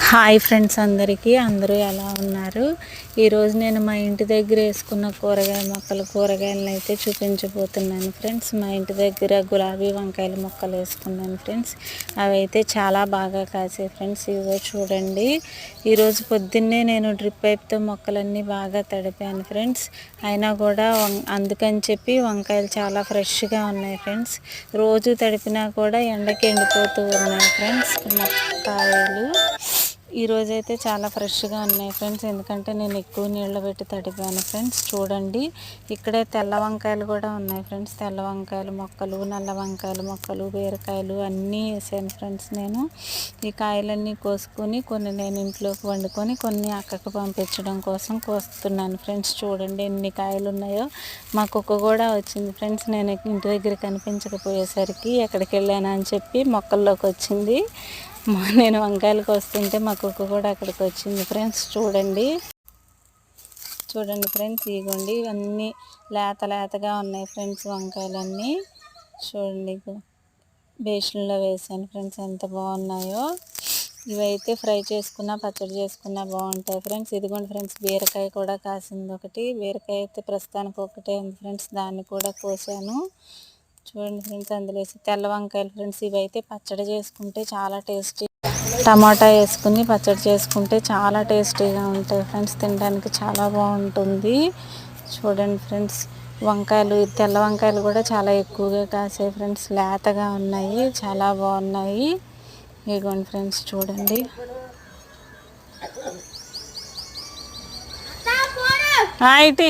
Hi friends, అందరూ ఎలా ఉన్నారు? ఈరోజు నేను మా ఇంటి దగ్గర వేసుకున్న కూరగాయలను అయితే చూపించబోతున్నాను ఫ్రెండ్స్. మా ఇంటి దగ్గర గులాబీ వంకాయల మొక్కలు వేసుకున్నాను ఫ్రెండ్స్. అవి అయితే చాలా బాగా కాసాయి ఫ్రెండ్స్. ఇవో చూడండి, ఈరోజు పొద్దున్నే నేను డ్రిప్ పైప్తో మొక్కలన్నీ బాగా తడిపాను ఫ్రెండ్స్. అయినా కూడా అందుకని చెప్పి వంకాయలు చాలా ఫ్రెష్గా ఉన్నాయి ఫ్రెండ్స్. రోజు తడిపినా కూడా ఎండకి ఎండిపోతూ ఉన్నాయి ఫ్రెండ్స్ కాయలు. ఈరోజైతే చాలా ఫ్రెష్గా ఉన్నాయి ఫ్రెండ్స్, ఎందుకంటే నేను ఎక్కువ నీళ్ళు పెట్టి తడిపాను ఫ్రెండ్స్. చూడండి, ఇక్కడే తెల్ల వంకాయలు కూడా ఉన్నాయి ఫ్రెండ్స్. తెల్ల వంకాయల మొక్కలు, నల్ల వంకాయల మొక్కలు, బీరకాయలు అన్నీ వేసాను ఫ్రెండ్స్. నేను ఈ కాయలన్నీ కోసుకొని కొన్ని నేను ఇంట్లోకి వండుకొని కొన్ని అక్కకు పంపించడం కోసం కోస్తున్నాను ఫ్రెండ్స్. చూడండి ఎన్ని కాయలు ఉన్నాయో. మా కుక్క కూడా వచ్చింది ఫ్రెండ్స్. నేను ఇంటి దగ్గర కనిపించకపోయేసరికి ఎక్కడికి వెళ్ళాను అని చెప్పి మొక్కల్లోకి వచ్చింది. నేను వంకాయలకు వస్తుంటే మా కుక్క కూడా అక్కడికి వచ్చింది ఫ్రెండ్స్. చూడండి ఫ్రెండ్స్, ఇగోండి ఇవన్నీ లేతగా ఉన్నాయి ఫ్రెండ్స్ వంకాయలన్నీ. చూడండి, బేషన్లో వేసాను ఫ్రెండ్స్, ఎంత బాగున్నాయో. ఇవైతే ఫ్రై చేసుకున్నా పచ్చడి చేసుకున్నా బాగుంటాయి ఫ్రెండ్స్. ఇదిగోండి ఫ్రెండ్స్, బీరకాయ కూడా కాసింది ఒకటి. బీరకాయ అయితే ప్రస్తుతానికి ఒకటే ఉంది ఫ్రెండ్స్, దాన్ని కూడా కోసాను. చూడండి ఫ్రెండ్స్, అందులో వేసి తెల్ల వంకాయలు ఫ్రెండ్స్. ఇవైతే పచ్చడి చేసుకుంటే చాలా టేస్టీ, టమాటా వేసుకుని పచ్చడి చేసుకుంటే చాలా టేస్టీగా ఉంటాయి ఫ్రెండ్స్. తినడానికి చాలా బాగుంటుంది. చూడండి ఫ్రెండ్స్, తెల్ల వంకాయలు కూడా చాలా ఎక్కువగా కాసాయి ఫ్రెండ్స్. లేతగా ఉన్నాయి, చాలా బాగున్నాయి. ఇదిగోండి ఫ్రెండ్స్, చూడండి. ఇటీ